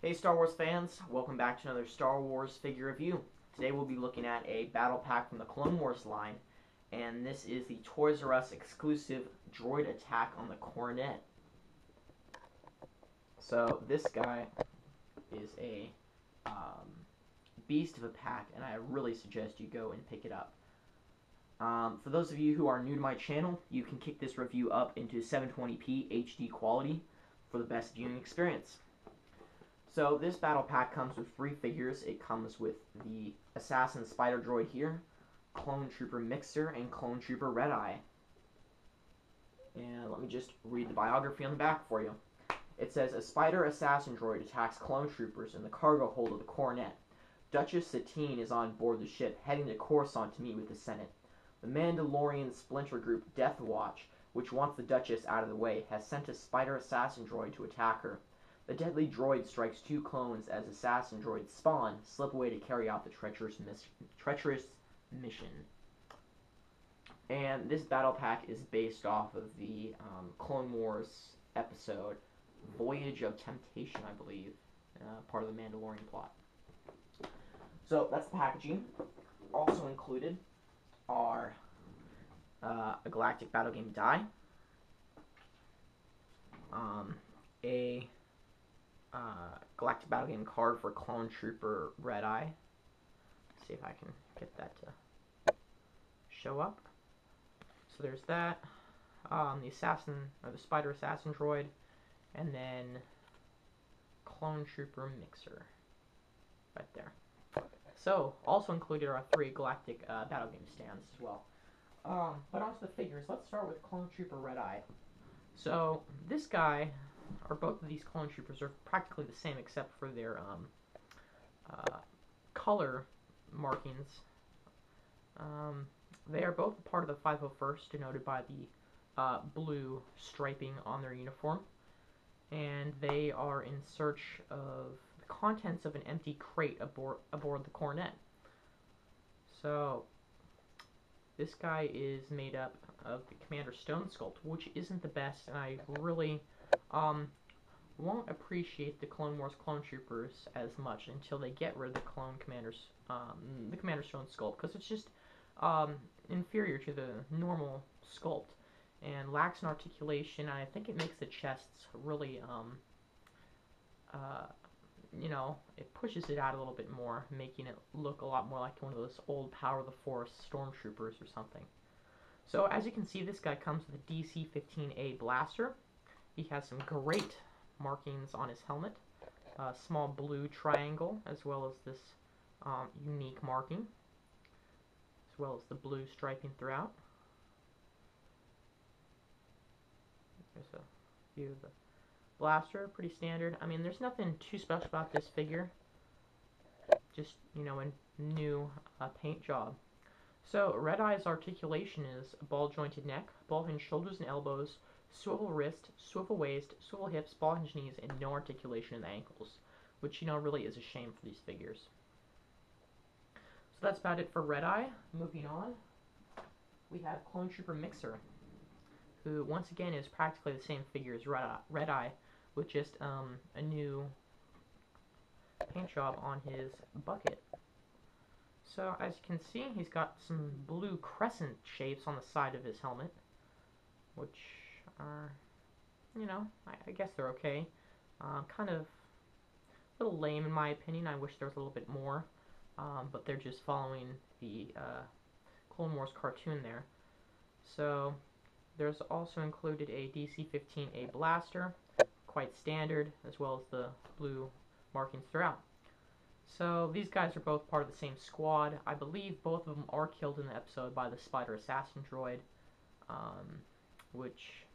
Hey Star Wars fans, welcome back to another Star Wars figure review. Today we'll be looking at a battle pack from the Clone Wars line, and this is the Toys R Us exclusive Droid attack on the Coronet. So this guy is a beast of a pack, and I really suggest you go and pick it up. For those of you who are new to my channel, you can kick this review up into 720p HD quality for the best viewing experience. So this battle pack comes with 3 figures. It comes with the Assassin Spider Droid here, Clone Trooper Mixer, and Clone Trooper Red Eye. And let me just read the biography on the back for you. It says, a Spider Assassin Droid attacks clone troopers in the cargo hold of the Coronet. Duchess Satine is on board the ship, heading to Coruscant to meet with the Senate. The Mandalorian splinter group Death Watch, which wants the Duchess out of the way, has sent a Spider Assassin Droid to attack her. The deadly droid strikes 2 clones as assassin droids spawn, slip away to carry out the treacherous mission. And this battle pack is based off of the Clone Wars episode Voyage of Temptation, I believe, part of the Mandalorian plot. So that's the packaging. Also included are a Galactic Battle Game die, a Galactic Battle Game card for Clone Trooper Red Eye. Let's see if I can get that to show up. So there's that. The Spider Assassin Droid, and then Clone Trooper Mixer, right there. So also included are 3 Galactic Battle Game stands as well. But onto the figures. Let's start with Clone Trooper Red Eye. So this guy, or both of these clone troopers, are practically the same except for their color markings. They are both part of the 501st, denoted by the blue striping on their uniform, and they are in search of the contents of an empty crate aboard the Coronet. So this guy is made up of the Commander Stone sculpt, which isn't the best, and I really won't appreciate the Clone Wars clone troopers as much until they get rid of the Commander Stone sculpt, because it's just inferior to the normal sculpt and lacks an articulation. And I think it makes the chests really, it pushes it out a little bit more, making it look a lot more like one of those old Power of the Force stormtroopers or something. So as you can see, this guy comes with a DC-15A blaster. He has some great markings on his helmet, a small blue triangle, as well as this unique marking, as well as the blue striping throughout. There's a view of the blaster, pretty standard. I mean, there's nothing too special about this figure, just, a new paint job. So Red Eye's articulation is a ball-jointed neck, ball-hinged shoulders and elbows, swivel wrist, swivel waist, swivel hips, ball-hinged knees, and no articulation in the ankles, which, really is a shame for these figures. So that's about it for Red Eye. Moving on, we have Clone Trooper Mixer, who once again is practically the same figure as Red Eye, with just a new paint job on his bucket. So as you can see, he's got some blue crescent shapes on the side of his helmet, which are, I guess they're okay. Kind of a little lame in my opinion. I wish there was a little bit more, but they're just following the Clone Wars cartoon there. So there's also included a DC-15A blaster, quite standard, as well as the blue markings throughout. So these guys are both part of the same squad. I believe both of them are killed in the episode by the Spider Assassin Droid, which,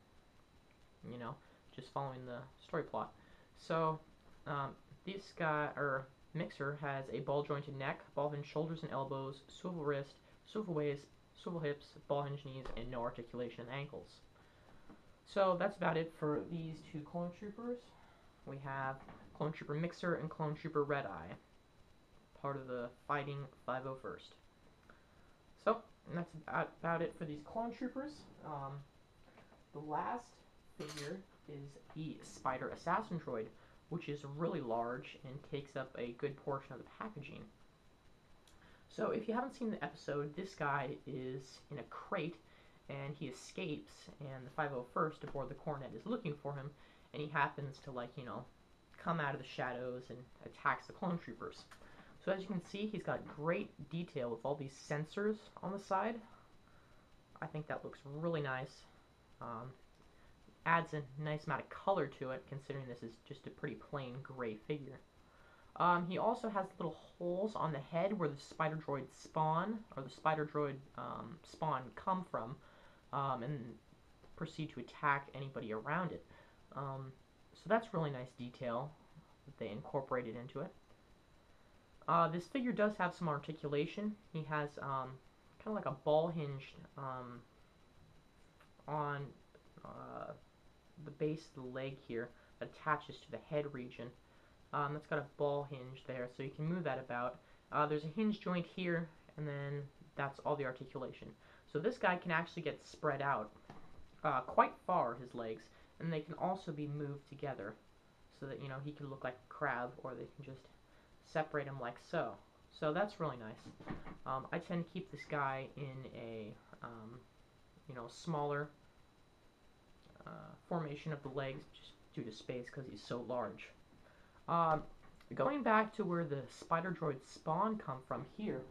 just following the story plot. So this guy, or Mixer, has a ball-jointed neck, ball-hinged shoulders and elbows, swivel wrist, swivel waist, swivel hips, ball-hinged knees, and no articulation in the ankles. So that's about it for these 2 clone troopers. We have Clone Trooper Mixer and Clone Trooper Red Eye, part of the Fighting 501st. So that's about it for these clone troopers. The last figure is the Spider Assassin Droid, which is really large and takes up a good portion of the packaging. So if you haven't seen the episode, this guy is in a crate and he escapes, and the 501st aboard the Coronet is looking for him, and he happens to, like, come out of the shadows and attacks the clone troopers. So as you can see, he's got great detail with all these sensors on the side. I think that looks really nice. Adds a nice amount of color to it, considering this is just a pretty plain gray figure. He also has little holes on the head where the Spider Droid spawn, or the Spider Droid spawn come from, and proceed to attack anybody around it. So that's really nice detail that they incorporated into it. This figure does have some articulation. He has kind of like a ball hinged on the base of the leg here that attaches to the head region. That's got a ball hinge there, so you can move that about. There's a hinge joint here, and then that's all the articulation. So this guy can actually get spread out quite far, his legs, and they can also be moved together so that, he can look like a crab, or they can just separate him like so. So that's really nice. I tend to keep this guy in a, smaller formation of the legs, just due to space because he's so large. Going back to where the Spider Droid spawn come from here,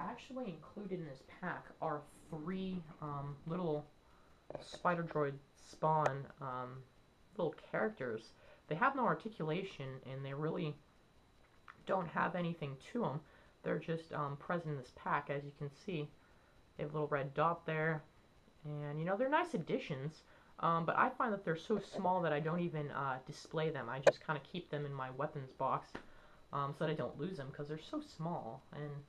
actually included in this pack are 3 little Spider Droid spawn little characters. They have no articulation, and they really don't have anything to them. They're just present in this pack, as you can see. They have a little red dot there, and they're nice additions. But I find that they're so small that I don't even display them. I just kind of keep them in my weapons box so that I don't lose them, because they're so small. And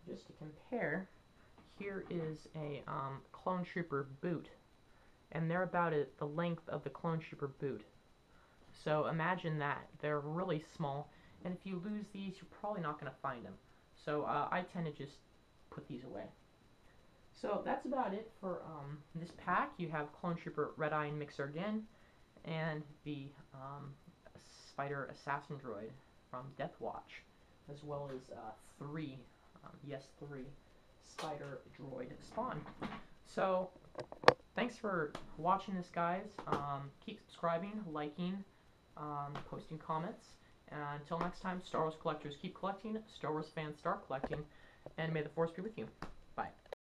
just to compare, here is a Clone Trooper boot, and they're about the length of the Clone Trooper boot. So imagine that. They're really small, and if you lose these, you're probably not going to find them. So I tend to just put these away. So that's about it for this pack. You have Clone Trooper Red Eye and Mixer again, and the Spider Assassin Droid from Death Watch, as well as 3 Spider Droid spawn. So thanks for watching this, guys. Keep subscribing, liking, posting comments. And until next time, Star Wars collectors keep collecting, Star Wars fans start collecting, and may the Force be with you.